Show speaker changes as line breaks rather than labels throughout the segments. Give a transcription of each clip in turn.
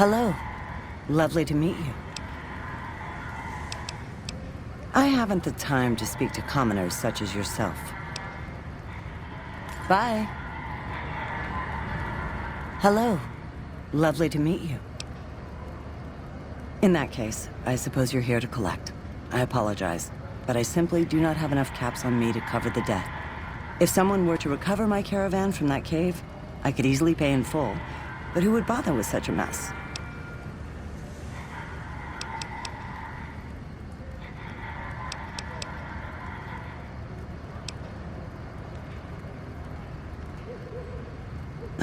Hello. Lovely to meet you. I haven't the time to speak to commoners such as yourself. Bye. Hello. Lovely to meet you. In that case, I suppose you're here to collect. I apologize, but I simply do not have enough caps on me to cover the debt. If someone were to recover my caravan from that cave, I could easily pay in full, but who would bother with such a mess?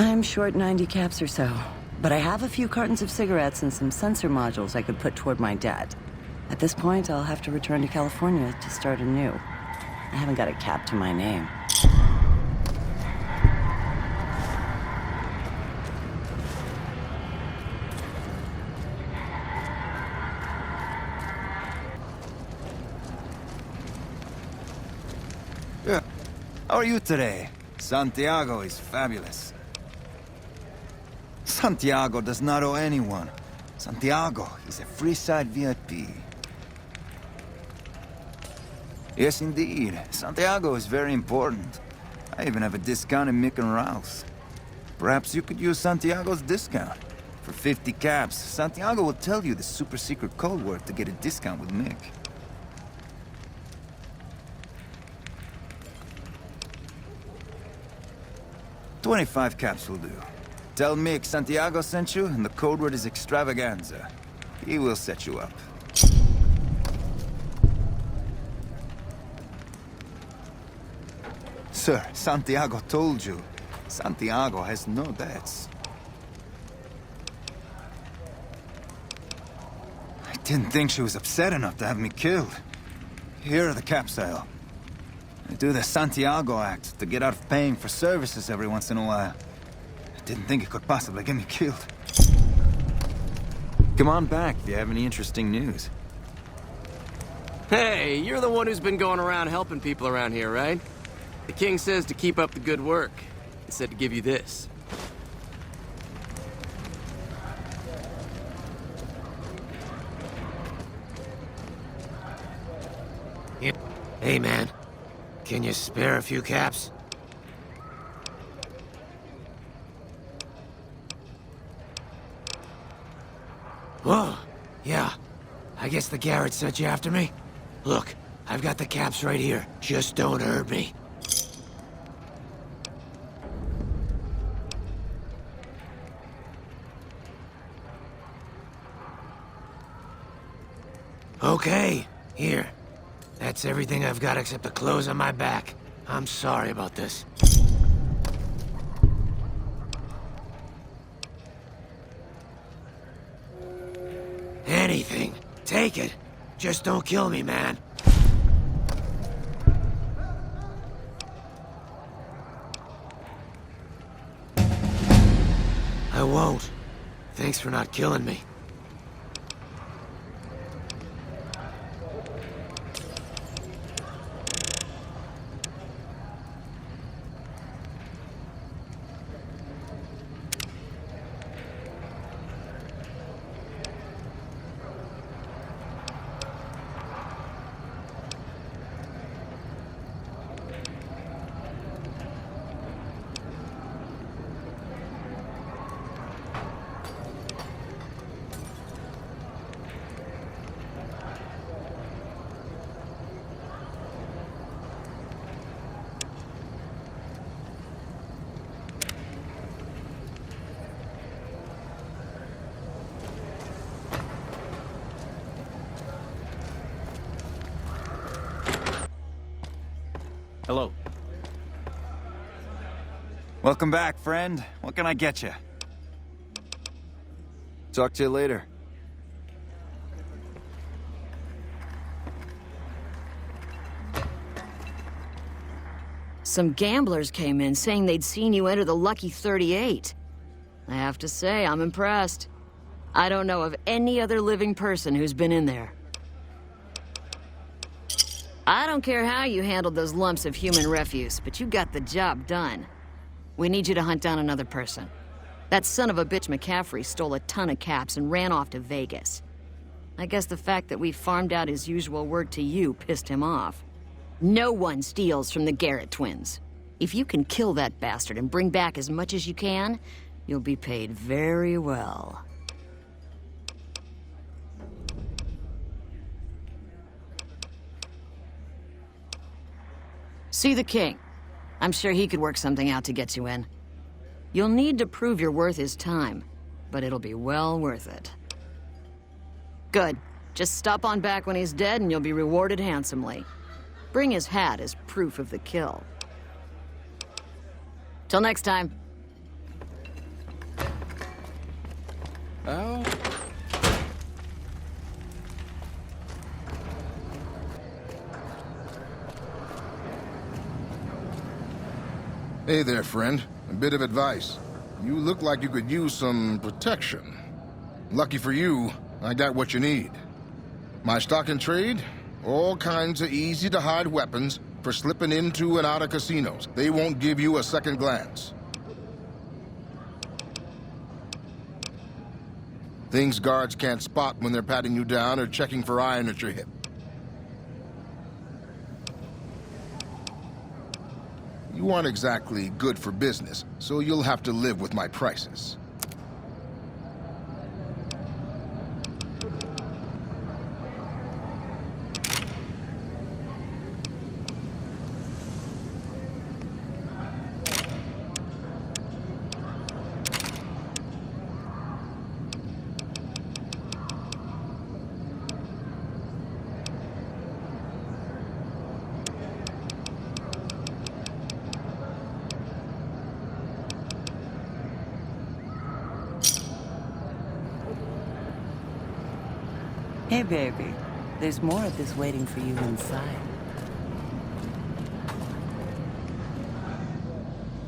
I'm short 90 caps or so, but I have a few cartons of cigarettes and some sensor modules I could put toward my debt. At this point, I'll have to return to California to start anew. I haven't got a cap to my name.
Yeah. How are you today? Santiago is fabulous. Santiago does not owe anyone. Santiago is a free-side VIP. Yes, indeed. Santiago is very important. I even have a discount in Mick and Ralph's. Perhaps you could use Santiago's discount. For 50 caps, Santiago will tell you the super-secret code word to get a discount with Mick. $25 caps will do. Tell Mick Santiago sent you, and the code word is extravaganza. He will set you up. Sir, Santiago told you. Santiago has no debts. I didn't think she was upset enough to have me killed. Here are the caps, Al. I do the Santiago act to get out of paying for services every once in a while. I didn't think it could possibly get me killed. Come on back if you have any interesting news.
Hey, you're the one who's been going around helping people around here, right? The king says to keep up the good work. He said to give you this.
Hey, man. Can you spare a few caps? Whoa, yeah. I guess the Garrett sent you after me? Look, I've got the caps right here. Just don't hurt me. Okay, here. That's everything I've got except the clothes on my back. I'm sorry about this. Anything. Take it. Just don't kill me, man. I won't. Thanks for not killing me.
Hello.
Welcome back, friend. What can I get you? Talk to you later.
Some gamblers came in saying they'd seen you enter the Lucky 38. I have to say, I'm impressed. I don't know of any other living person who's been in there. I don't care how you handled those lumps of human refuse, but you got the job done. We need you to hunt down another person. That son of a bitch McCaffrey stole a ton of caps and ran off to Vegas. I guess the fact that we farmed out his usual work to you pissed him off. No one steals from the Garrett twins. If you can kill that bastard and bring back as much as you can, you'll be paid very well. See the king. I'm sure he could work something out to get you in. You'll need to prove you're worth his time, but it'll be well worth it. Good. Just stop on back when he's dead and you'll be rewarded handsomely. Bring his hat as proof of the kill. Till next time.
Oh.
Hey there, friend. A bit of advice. You look like you could use some protection. Lucky for you, I got what you need. My stock and trade? All kinds of easy-to-hide weapons for slipping into and out of casinos. They won't give you a second glance. Things guards can't spot when they're patting you down or checking for iron at your hip. You aren't exactly good for business, so you'll have to live with my prices.
Hey, baby. There's more of this waiting for you inside.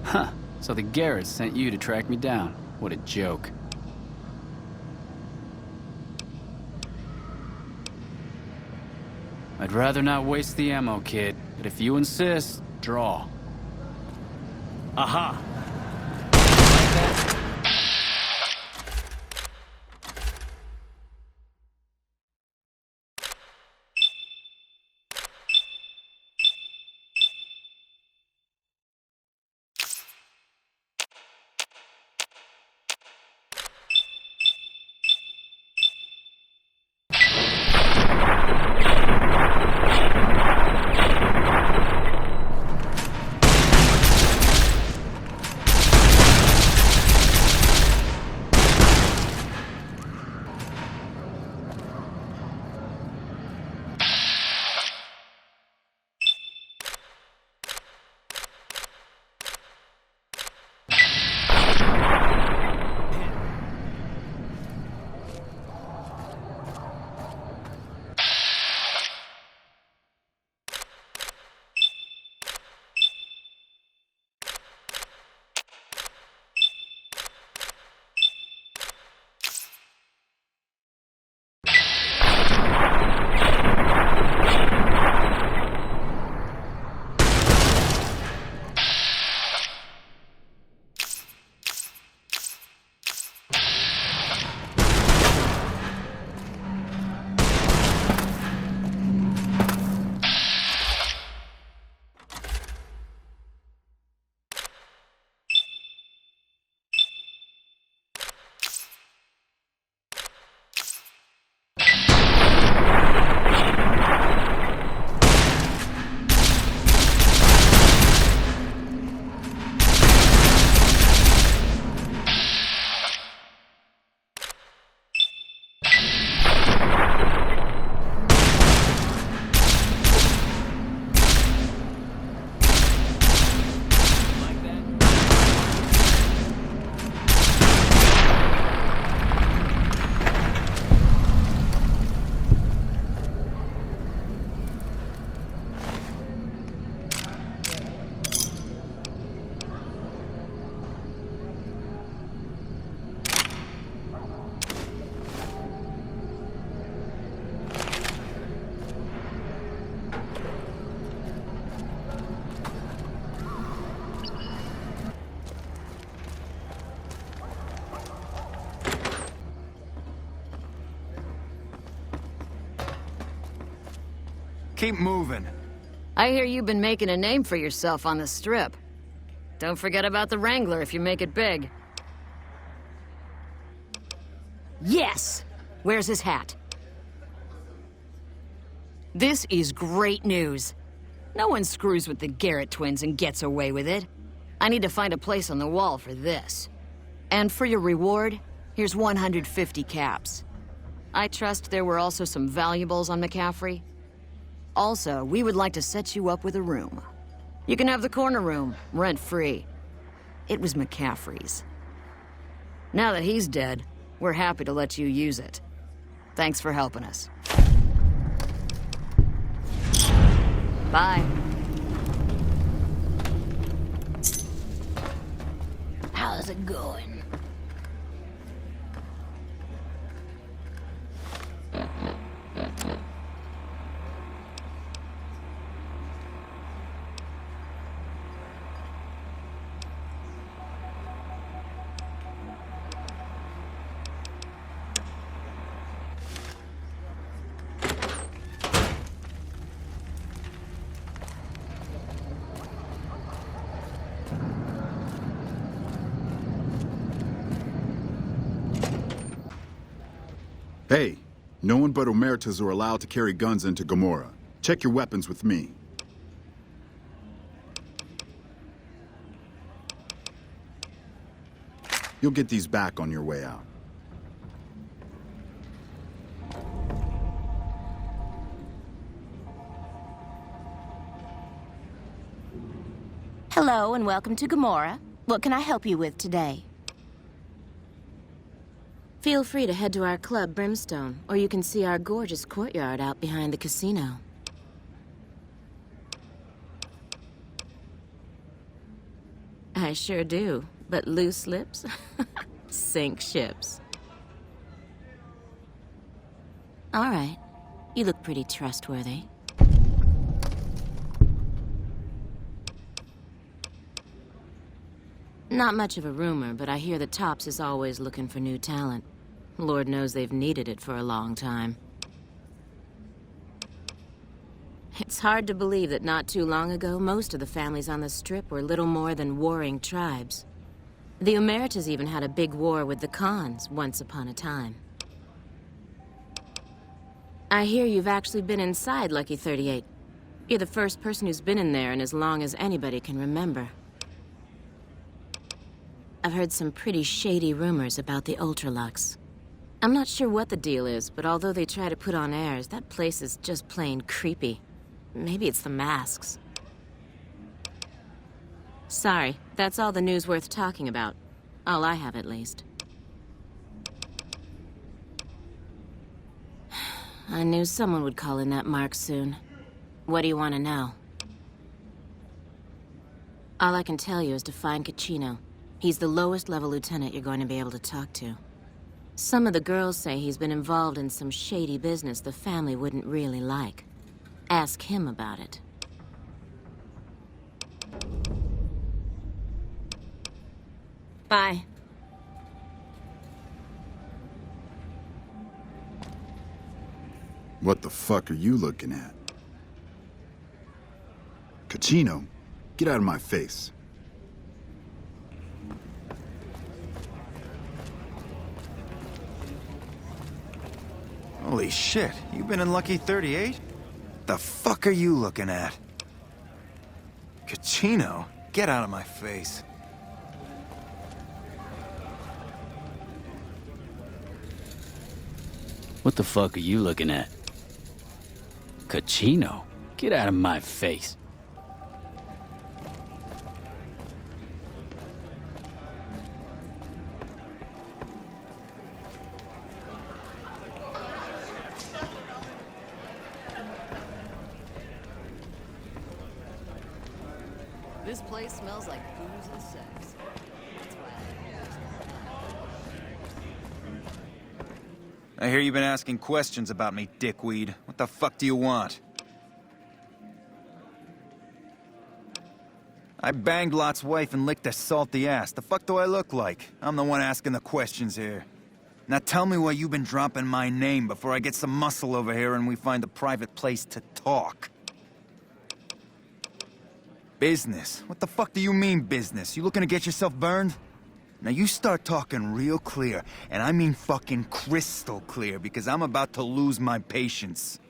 Huh. So the Garretts sent you to track me down. What a joke. I'd rather not waste the ammo, kid. But if you insist, draw. Aha! Like that?
Keep moving.
I hear you've been making a name for yourself on the Strip. Don't forget about the Wrangler if you make it big. Yes! Where's his hat? This is great news. No one screws with the Garrett twins and gets away with it. I need to find a place on the wall for this. And for your reward, here's 150 caps. I trust there were also some valuables on McCaffrey. Also, we would like to set you up with a room. You can have the corner room, rent-free. It was McCaffrey's. Now that he's dead, we're happy to let you use it. Thanks for helping us. Bye. How's it going?
Hey, no one but Omertas are allowed to carry guns into Gomorrah. Check your weapons with me. You'll get these back on your way out.
Hello and welcome to Gomorrah. What can I help you with today? Feel free to head to our club, Brimstone, or you can see our gorgeous courtyard out behind the casino. I sure do, but loose lips sink ships. All right, you look pretty trustworthy. Not much of a rumor, but I hear the Tops is always looking for new talent. Lord knows they've needed it for a long time. It's hard to believe that not too long ago, most of the families on the Strip were little more than warring tribes. The Omertas even had a big war with the Khans once upon a time. I hear you've actually been inside Lucky 38. You're the first person who's been in there in as long as anybody can remember. I've heard some pretty shady rumors about the Ultralux. I'm not sure what the deal is, but although they try to put on airs, that place is just plain creepy. Maybe it's the masks. Sorry, that's all the news worth talking about. All I have, at least. I knew someone would call in that mark soon. What do you want to know? All I can tell you is to find Caccino. He's the lowest level lieutenant you're going to be able to talk to. Some of the girls say he's been involved in some shady business the family wouldn't really like. Ask him about it. Bye.
What the fuck are you looking at? Caccino, get out of my face.
Holy shit, you been in Lucky 38? The fuck are you looking at? Caccino? Get out of my face.
What the fuck are you looking at? Caccino? Get out of my face.
This place smells like booze and sex. That's why
I hear you've been asking questions about me, dickweed. What the fuck do you want? I banged Lot's wife and licked her salty ass. The fuck do I look like? I'm the one asking the questions here. Now tell me why you've been dropping my name before I get some muscle over here and we find a private place to talk. Business? What the fuck do you mean business? You looking to get yourself burned? Now you start talking real clear, and I mean fucking crystal clear, because I'm about to lose my patience.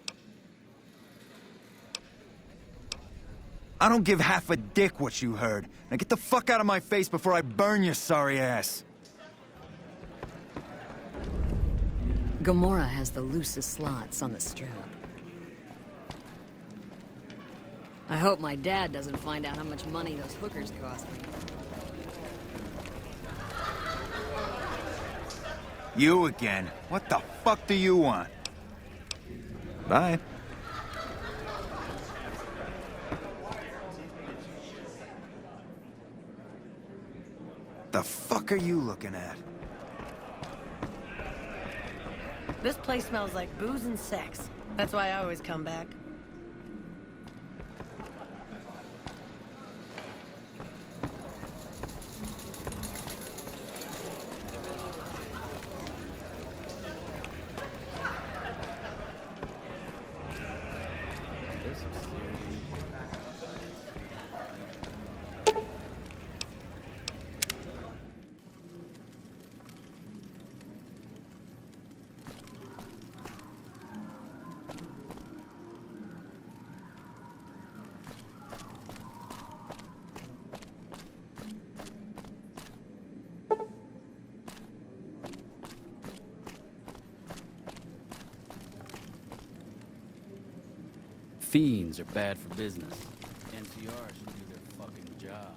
I don't give half a dick what you heard. Now get the fuck out of my face before I burn your sorry ass.
Gomorrah has the loosest slots on the Strip. I hope my dad doesn't find out how much money those hookers cost me.
You again. What the fuck do you want? Bye. The fuck are you looking at?
This place smells like booze and sex. That's why I always come back.
Fiends are bad for business. NCR should do their fucking job.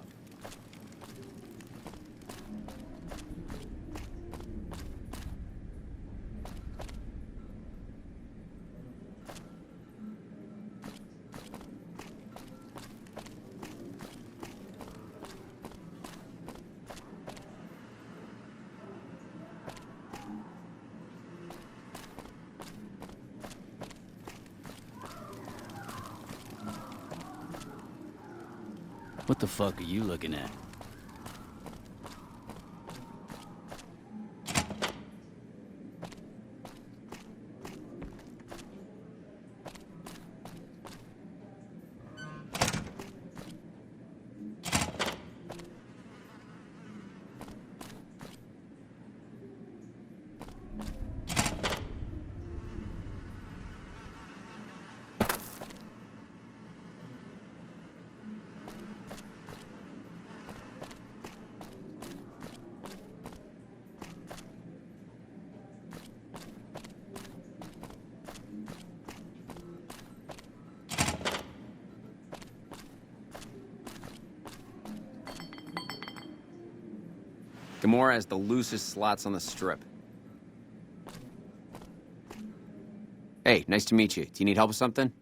What the fuck are you looking at?
Gomorrah has the loosest slots on the Strip. Hey, nice to meet you. Do you need help with something?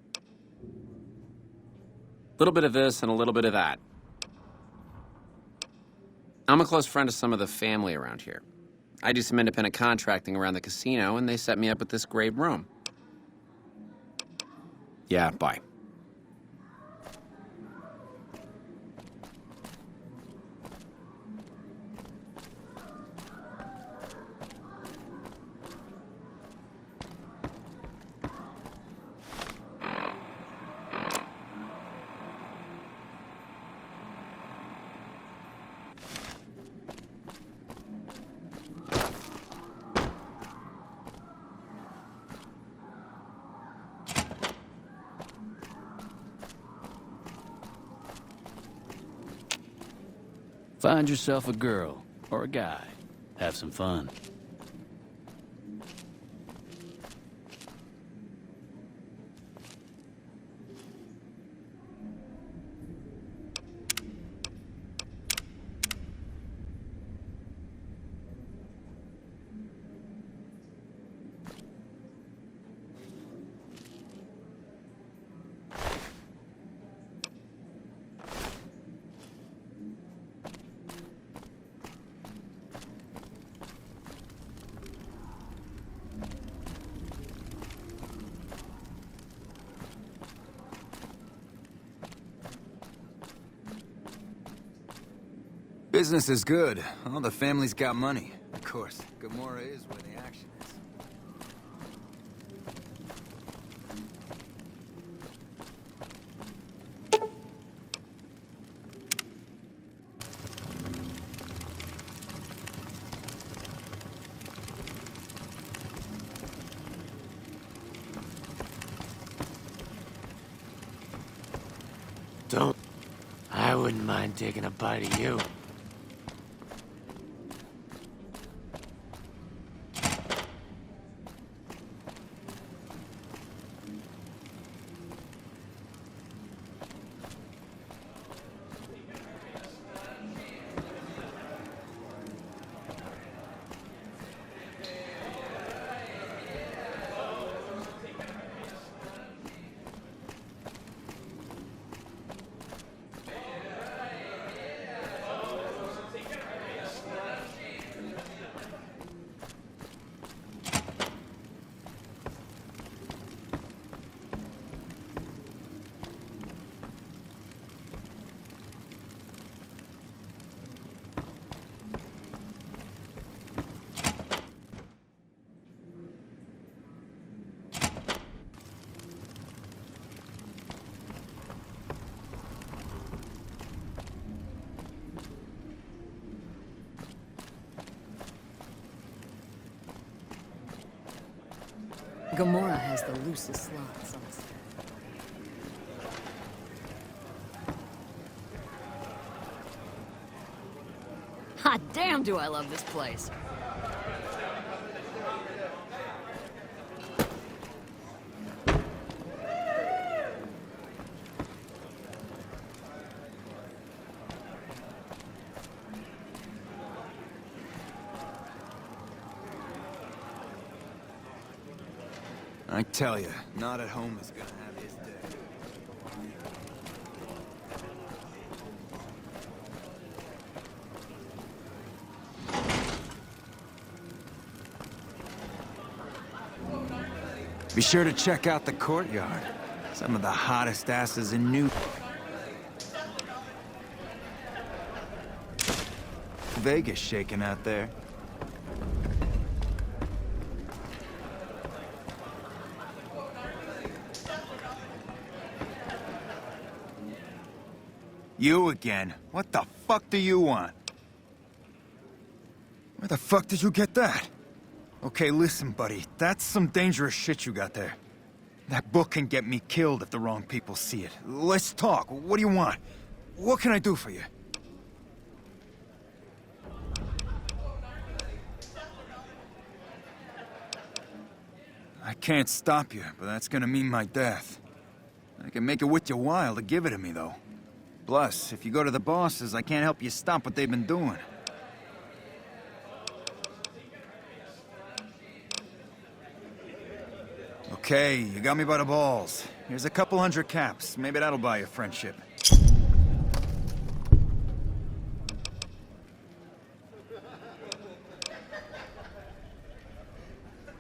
A little bit of this and a little bit of that. I'm a close friend of some of the family around here. I do some independent contracting around the casino, and they set me up with this great room. Yeah, bye.
Find yourself a girl or a guy. Have some fun.
Business is good. All the family's got money. Of course, Gomorrah is where the action
don't. I wouldn't mind taking a bite of you.
Gomorrah has the loosest slots on the street. Hot damn, do I love this place.
I tell you, not at home is gonna have his day. Be sure to check out the courtyard. Some of the hottest asses in New Vegas shaking out there. You again? What the fuck do you want? Where the fuck did you get that? Okay, listen, buddy. That's some dangerous shit you got there. That book can get me killed if the wrong people see it. Let's talk. What do you want? What can I do for you? I can't stop you, but that's gonna mean my death. I can make it worth your while to give it to me, though. Plus, if you go to the bosses, I can't help you stop what they've been doing. Okay, you got me by the balls. Here's a couple hundred caps. Maybe that'll buy you friendship.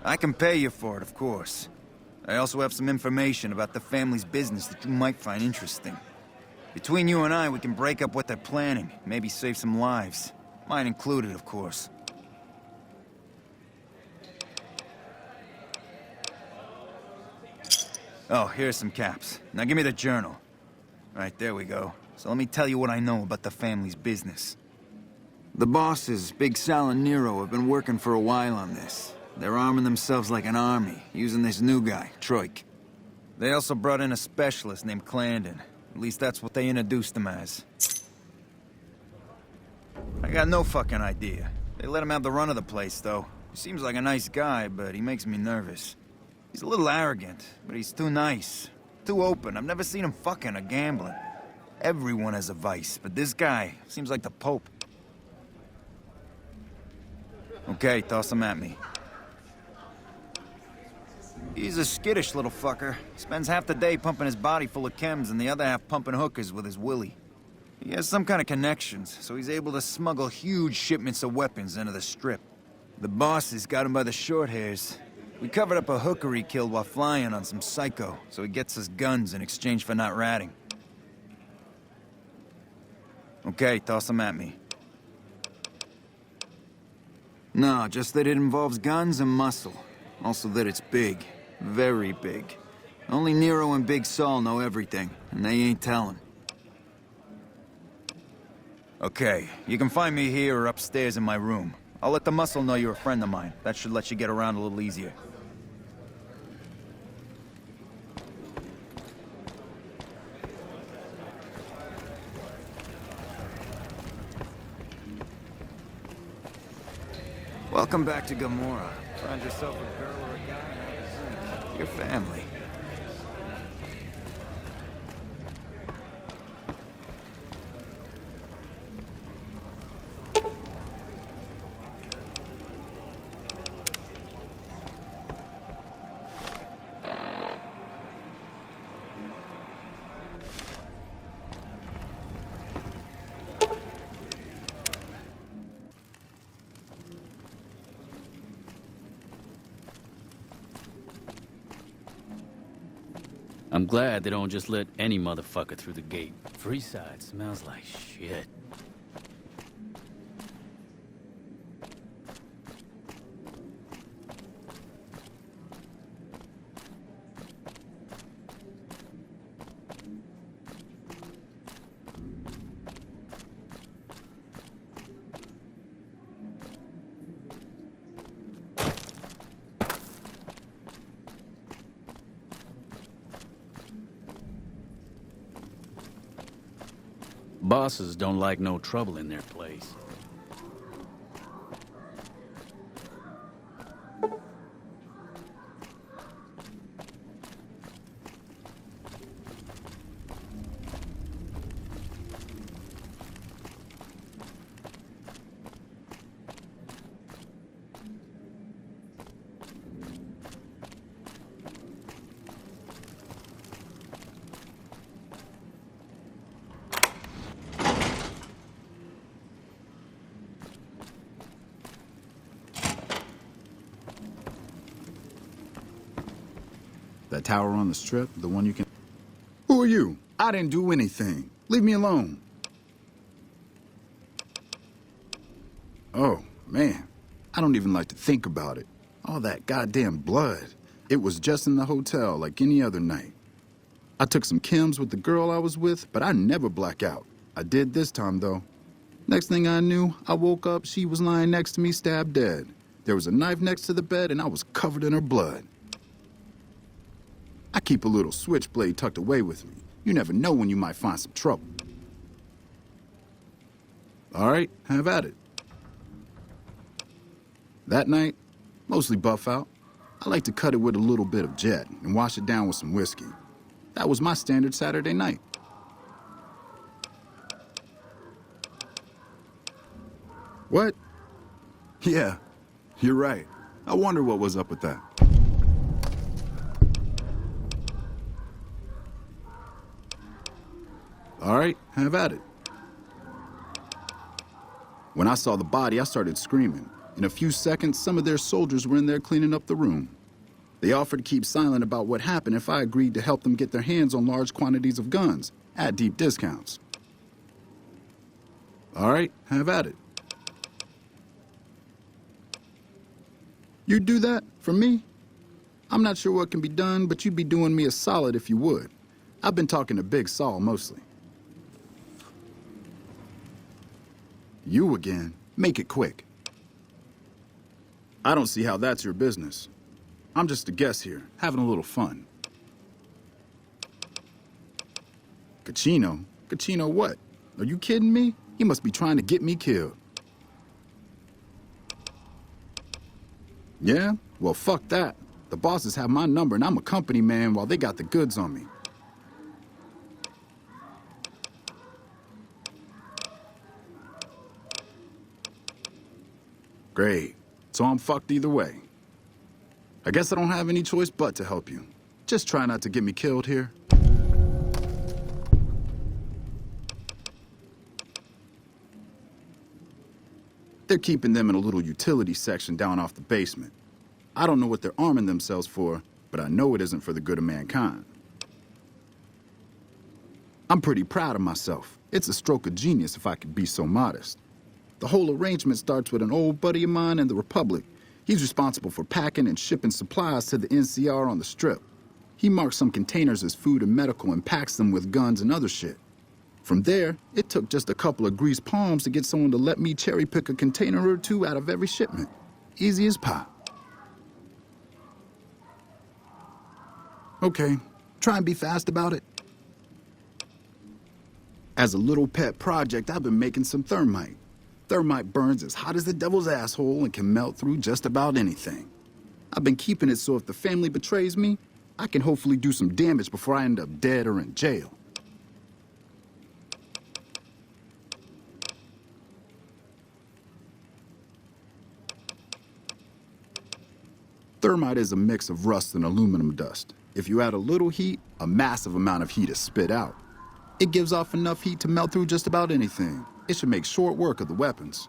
I can pay you for it, of course. I also have some information about the family's business that you might find interesting. Between you and I, we can break up what they're planning, maybe save some lives. Mine included, of course. Oh, here's some caps. Now give me the journal. Right, there we go. So let me tell you what I know about the family's business. The bosses, Big Sal and Nero, have been working for a while on this. They're arming themselves like an army, using this new guy, Troik. They also brought in a specialist named Clarendon. At least that's what they introduced him as. I got no fucking idea. They let him have the run of the place, though. He seems like a nice guy, but he makes me nervous. He's a little arrogant, but he's too nice. Too open. I've never seen him fucking or gambling. Everyone has a vice, but this guy seems like the Pope. Okay, toss him at me. He's a skittish little fucker. Spends half the day pumping his body full of chems and the other half pumping hookers with his willy. He has some kind of connections, so he's able to smuggle huge shipments of weapons into the Strip. The bosses got him by the short hairs. We covered up a hooker he killed while flying on some psycho, so he gets us guns in exchange for not ratting. Okay, toss him at me. No, just that it involves guns and muscle. Also that it's big. Very big. Only Nero and Big Saul know everything, and they ain't telling. Okay, you can find me here or upstairs in my room. I'll let the muscle know you're a friend of mine. That should let you get around a little easier. Welcome back to Gomorrah. Find yourself a girl or a guy and have a drink. Your family.
I'm glad they don't just let any motherfucker through the gate. Freeside smells like shit. Bosses don't like no trouble in their place.
That tower on the strip, the one you can... Who are you? I didn't do anything. Leave me alone. Oh, man. I don't even like to think about it. All that goddamn blood. It was just in the hotel like any other night. I took some chems with the girl I was with, but I never black out. I did this time, though. Next thing I knew, I woke up, she was lying next to me, stabbed dead. There was a knife next to the bed, and I was covered in her blood. I keep a little switchblade tucked away with me. You never know when you might find some trouble. All right, have at it. That night, mostly buff out, I like to cut it with a little bit of Jet and wash it down with some whiskey. That was my standard Saturday night. What? Yeah, you're right. I wonder what was up with that. All right, have at it. When I saw the body, I started screaming. In a few seconds, some of their soldiers were in there cleaning up the room. They offered to keep silent about what happened if I agreed to help them get their hands on large quantities of guns at deep discounts. All right, have at it. You'd do that for me? I'm not sure what can be done, but you'd be doing me a solid if you would. I've been talking to Big Saul mostly. You again? Make it quick. I don't see how that's your business. I'm just a guest here, having a little fun. Cachino? Cachino what? Are you kidding me? He must be trying to get me killed. Yeah? Well, fuck that. The bosses have my number and I'm a company man while they got the goods on me. Great. So I'm fucked either way. I guess I don't have any choice but to help you. Just try not to get me killed here. They're keeping them in a little utility section down off the basement. I don't know what they're arming themselves for, but I know it isn't for the good of mankind. I'm pretty proud of myself. It's a stroke of genius if I could be so modest. The whole arrangement starts with an old buddy of mine in the Republic. He's responsible for packing and shipping supplies to the NCR on the Strip. He marks some containers as food and medical and packs them with guns and other shit. From there, it took just a couple of greased palms to get someone to let me cherry pick a container or two out of every shipment. Easy as pie. Okay, try and be fast about it. As a little pet project, I've been making some thermite. Thermite burns as hot as the devil's asshole and can melt through just about anything. I've been keeping it so if the family betrays me, I can hopefully do some damage before I end up dead or in jail. Thermite is a mix of rust and aluminum dust. If you add a little heat, a massive amount of heat is spit out. It gives off enough heat to melt through just about anything. It should make short work of the weapons.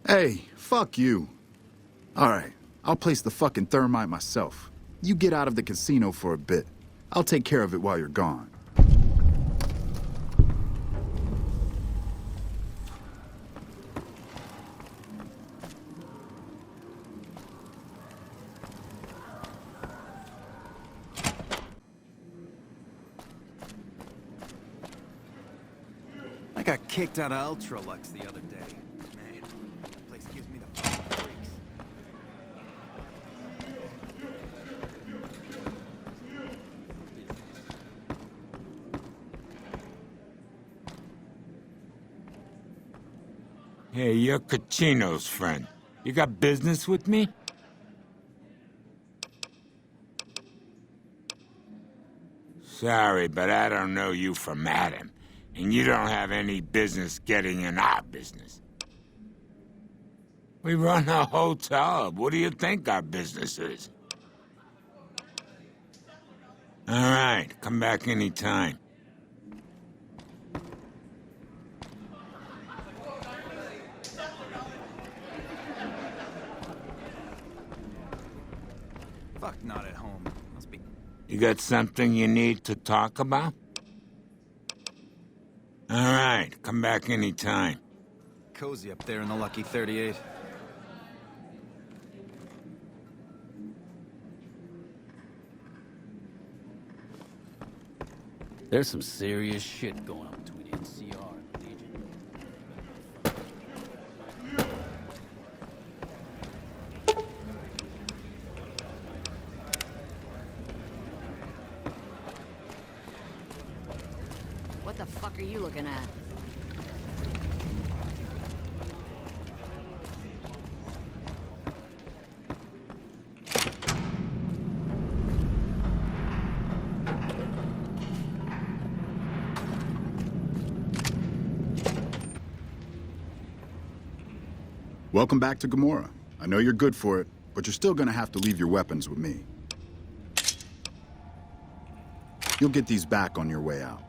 Hey, fuck you. All right, I'll place the fucking thermite myself. You get out of the casino for a bit. I'll take care of it while you're gone.
I got kicked out of Ultralux the other day. Man, that place gives me the fucking freaks.
Hey, you're Caccino's friend. You got business with me? Sorry, but I don't know you from Adam. And you don't have any business getting in our business. We run a hotel. What do you think our business is? All right, come back anytime.
Fuck, not at home. Must be...
You got something you need to talk about? All right, come back anytime.
Cozy up there in the Lucky 38.
There's some serious shit going on between NCR and Legion.
What the fuck are you looking at?
Welcome back to Gomorrah. I know you're good for it, but you're still gonna have to leave your weapons with me. You'll get these back on your way out.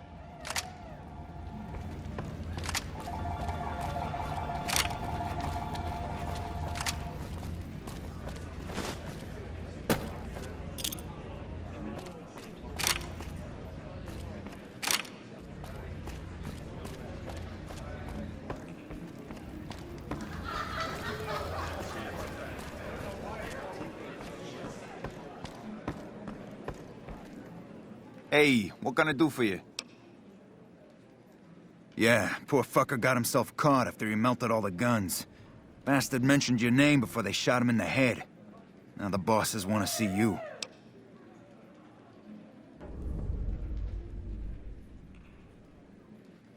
Hey, what can I do for you? Yeah, poor fucker got himself caught after he melted all the guns. Bastard mentioned your name before they shot him in the head. Now the bosses want to see you.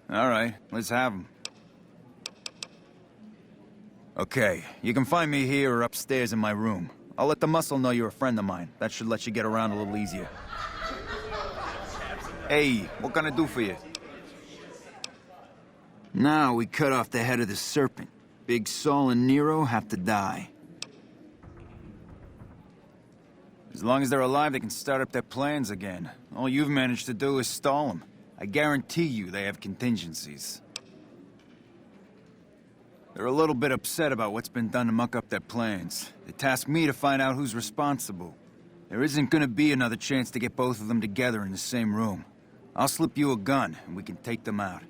All right, let's have him. Okay, you can find me here or upstairs in my room. I'll let the muscle know you're a friend of mine. That should let you get around a little easier. Hey, what can I do for you? Now we cut off the head of the serpent. Big Saul and Nero have to die. As long as they're alive, they can start up their plans again. All you've managed to do is stall them. I guarantee you they have contingencies. They're a little bit upset about what's been done to muck up their plans. They tasked me to find out who's responsible. There isn't gonna be another chance to get both of them together in the same room. I'll slip you a gun, and we can take them out.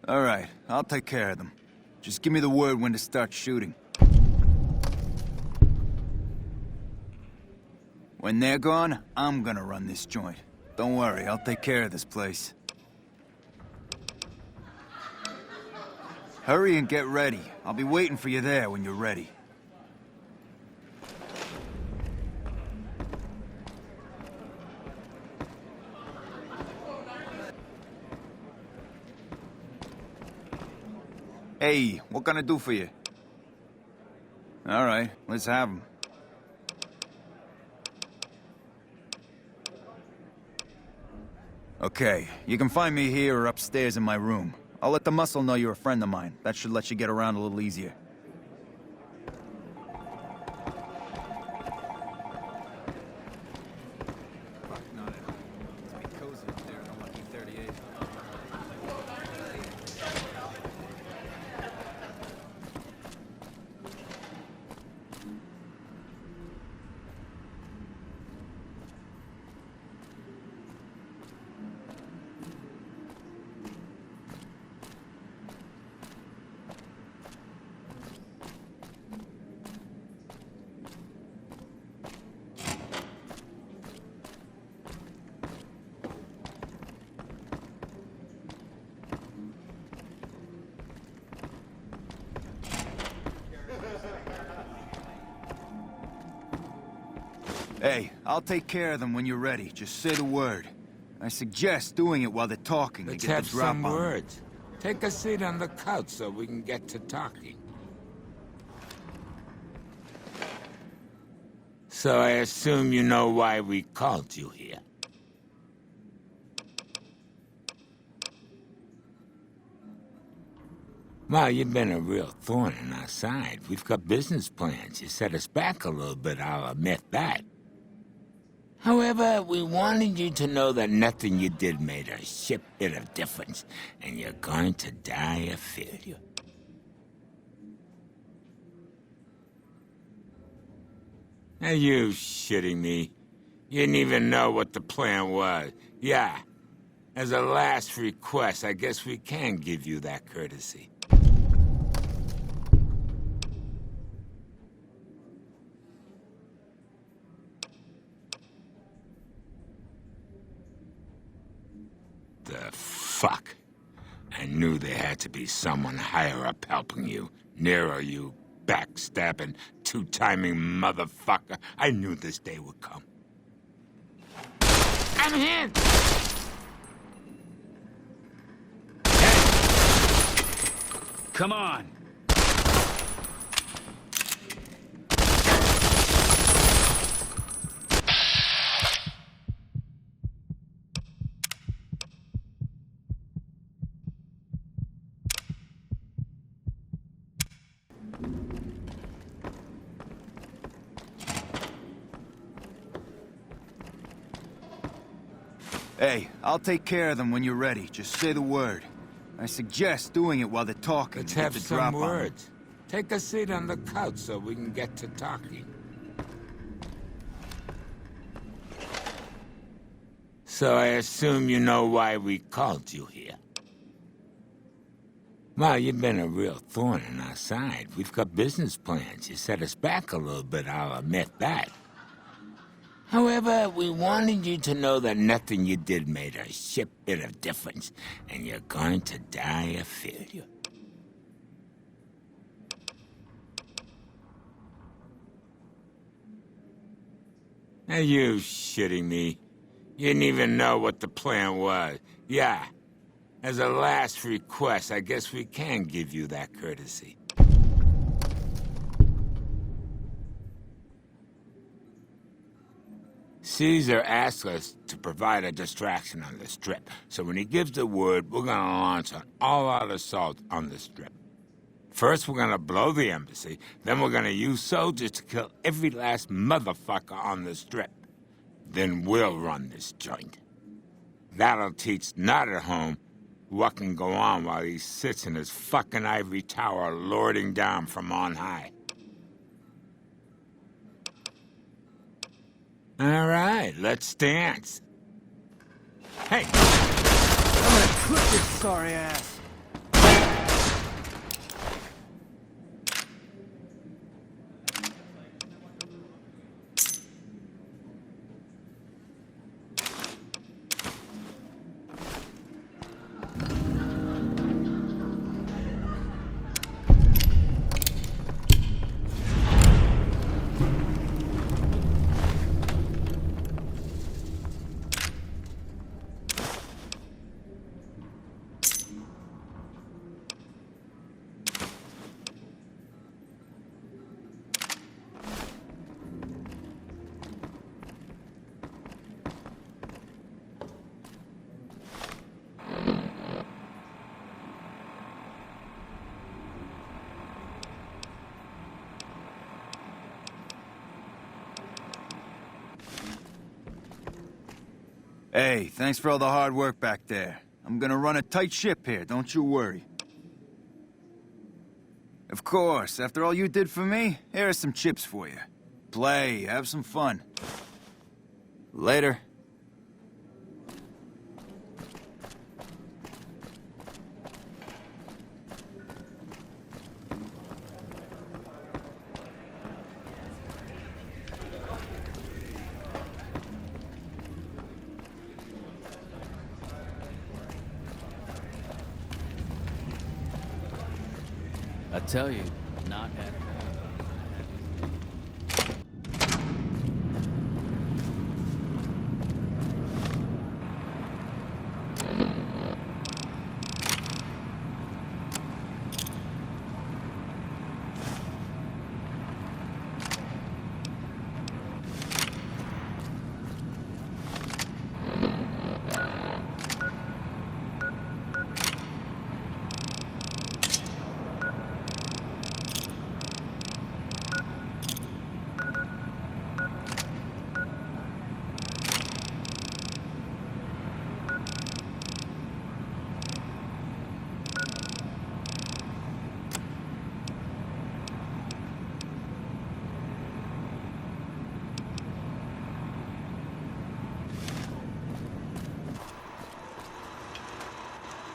All right, I'll take care of them. Just give me the word when to start shooting. When they're gone, I'm gonna run this joint. Don't worry, I'll take care of this place. Hurry and get ready. I'll be waiting for you there when you're ready. Hey, what can I do for you? All right, let's have 'em. Okay, you can find me here or upstairs in my room. I'll let the muscle know you're a friend of mine. That should let you get around a little easier. Hey, I'll take care of them when you're ready. Just say the word. I suggest doing it while they're talking
Let's
to get
have
the drop
some
on them.
words. Take a seat on the couch so we can get to talking. So I assume you know why we called you here. Well, you've been a real thorn in our side. We've got business plans. You set us back a little bit, I'll admit that. However, we wanted you to know that nothing you did made a shit bit of difference, and you're going to die a failure. Are you shitting me? You didn't even know what the plan was. Yeah. As a last request, I guess we can give you that courtesy. The fuck? I knew there had to be someone higher up helping you. Nero, you backstabbing, two-timing motherfucker. I knew this day would come. I'm here!
Come on!
Hey, I'll take care of them when you're ready. Just say the word. I suggest doing it while they're talking
Let's
to get
have
the
some
drop on them.
words. Take a seat on the couch so we can get to talking. So I assume you know why we called you here. Well, you've been a real thorn in our side. We've got business plans. You set us back a little bit, I'll admit that. However, we wanted you to know that nothing you did made a shit bit of difference, and you're going to die a failure. Are you shitting me? You didn't even know what the plan was. Yeah. As a last request, I guess we can give you that courtesy. Caesar asked us to provide a distraction on the Strip, so when he gives the word, we're gonna launch an all-out assault on the Strip. First, we're gonna blow the embassy, then we're gonna use soldiers to kill every last motherfucker on the Strip. Then we'll run this joint. That'll teach not at home what can go on while he sits in his fucking ivory tower lording down from on high. All right, let's dance. Hey!
I'm gonna clip this sorry ass. Hey, thanks for all the hard work back there. I'm gonna run a tight ship here, don't you worry. Of course, after all you did for me, here are some chips for you. Play, have some fun. Later.
I tell you, not at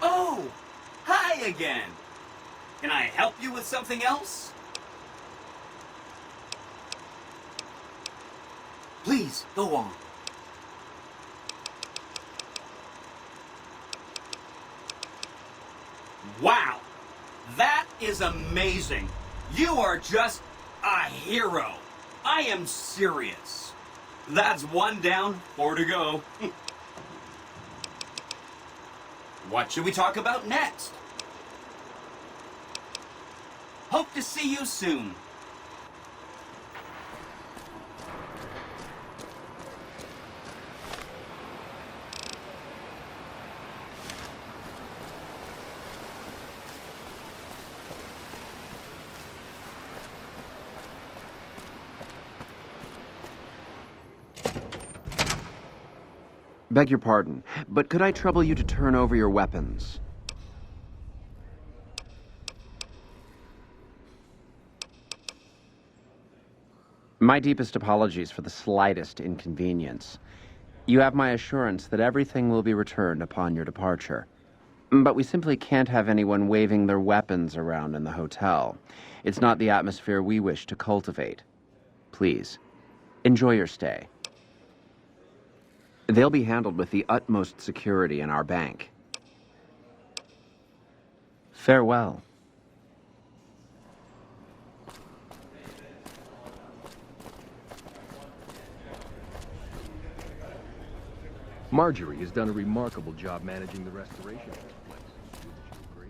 Oh! Hi again! Can I help you with something else? Please, go on. Wow! That is amazing! You are just a hero! I am serious. That's 1 down, 4 to go. What should we talk about next? Hope to see you soon.
Beg your pardon, but could I trouble you to turn over your weapons? My deepest apologies for the slightest inconvenience. You have my assurance that everything will be returned upon your departure. But we simply can't have anyone waving their weapons around in the hotel. It's not the atmosphere we wish to cultivate. Please, enjoy your stay. They'll be handled with the utmost security in our bank. Farewell.
Marjorie has done a remarkable job managing the restoration of this place. Wouldn't you agree?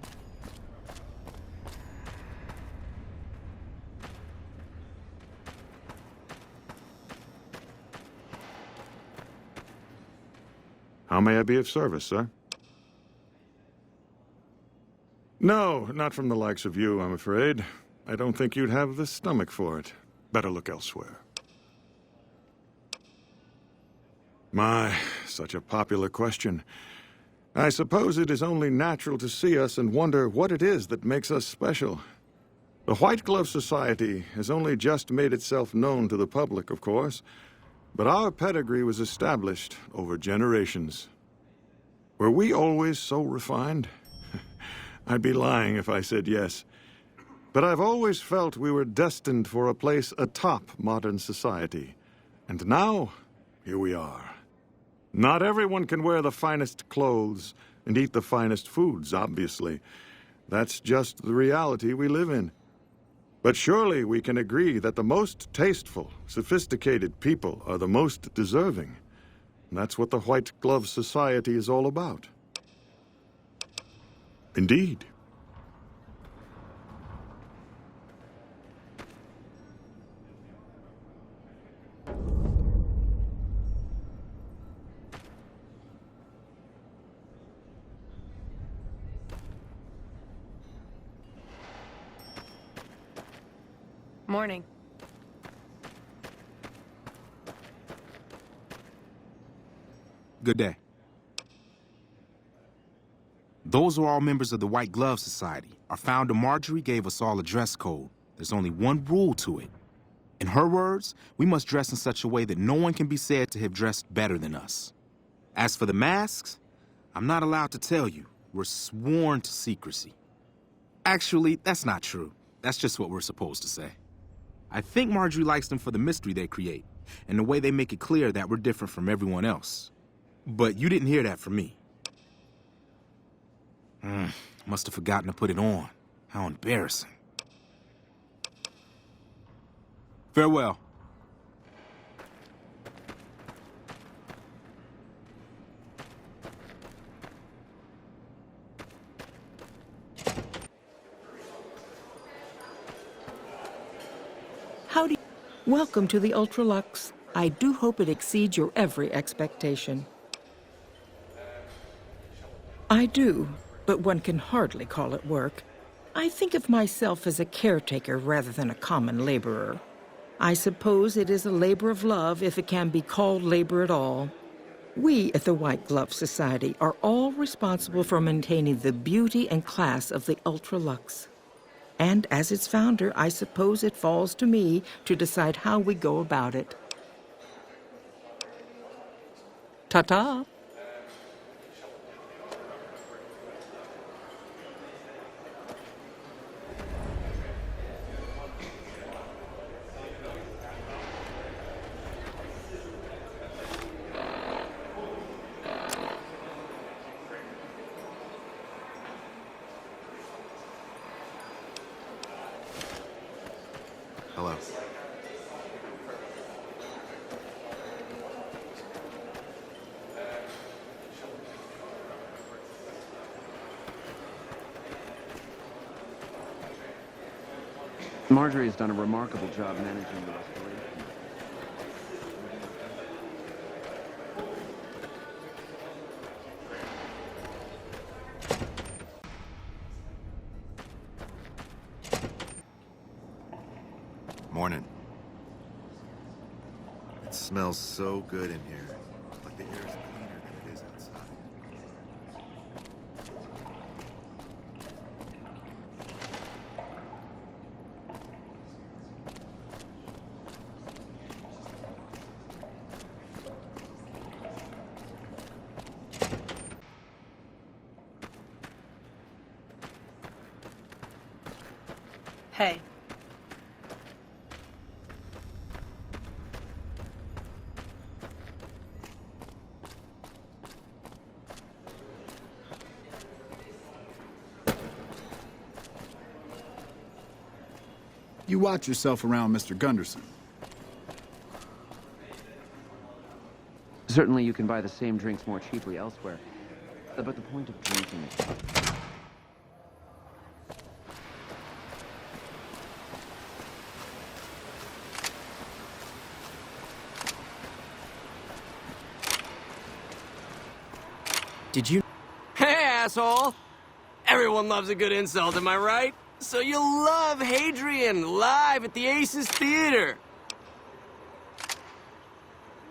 How may I be of service, sir? No, not from the likes of you, I'm afraid. I don't think you'd have the stomach for it. Better look elsewhere. My, such a popular question. I suppose it is only natural to see us and wonder what it is that makes us special. The White Glove Society has only just made itself known to the public, of course, but our pedigree was established over generations. Were we always so refined? I'd be lying if I said yes. But I've always felt we were destined for a place atop modern society. And now, here we are. Not everyone can wear the finest clothes and eat the finest foods, obviously. That's just the reality we live in. But surely we can agree that the most tasteful, sophisticated people are the most deserving. And that's what the White Glove Society is all about. Indeed.
Morning.
Good day. Those are all members of the White Glove Society. Our founder, Marjorie, gave us all a dress code. There's only one rule to it. In her words, we must dress in such a way that no one can be said to have dressed better than us. As for the masks, I'm not allowed to tell you. We're sworn to secrecy. Actually, that's not true. That's just what we're supposed to say. I think Marjorie likes them for the mystery they create, and the way they make it clear that we're different from everyone else. But you didn't hear that from me. Must have forgotten to put it on. How embarrassing. Farewell.
Howdy. Welcome to the Ultralux. I do hope it exceeds your every expectation. I do, but one can hardly call it work. I think of myself as a caretaker rather than a common laborer. I suppose it is a labor of love if it can be called labor at all. We at the White Glove Society are all responsible for maintaining the beauty and class of the Ultralux. And as its founder, I suppose it falls to me to decide how we go about it. Ta-ta!
Hello.
Marjorie has done a remarkable job managing the restoration.
Morning. It smells so good in here. Like the air is cleaner than it is outside.
Hey.
You watch yourself around Mr. Gunderson.
Certainly you can buy the same drinks more cheaply elsewhere. But the point of drinking is...
Did you... Hey, asshole! Everyone loves a good insult, am I right? So you'll love Hadrian live at the Aces Theater.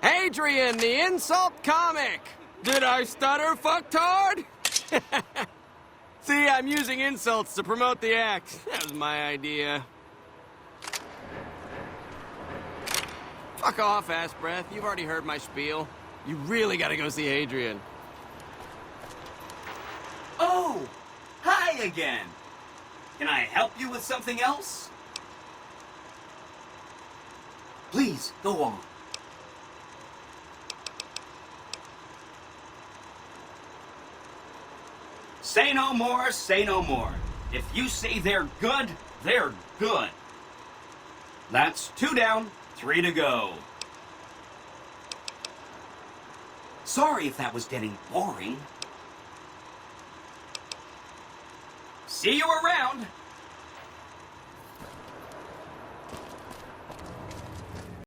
Hadrian, the insult comic! Did I stutter, fucktard? See, I'm using insults to promote the act. That was my idea. Fuck off, ass breath. You've already heard my spiel. You really gotta go see Hadrian.
Oh! Hi again! Can I help you with something else? Please, go on. Say no more, say no more. If you say they're good, they're good. That's 2 down, 3 to go. Sorry if that was getting boring. See you around.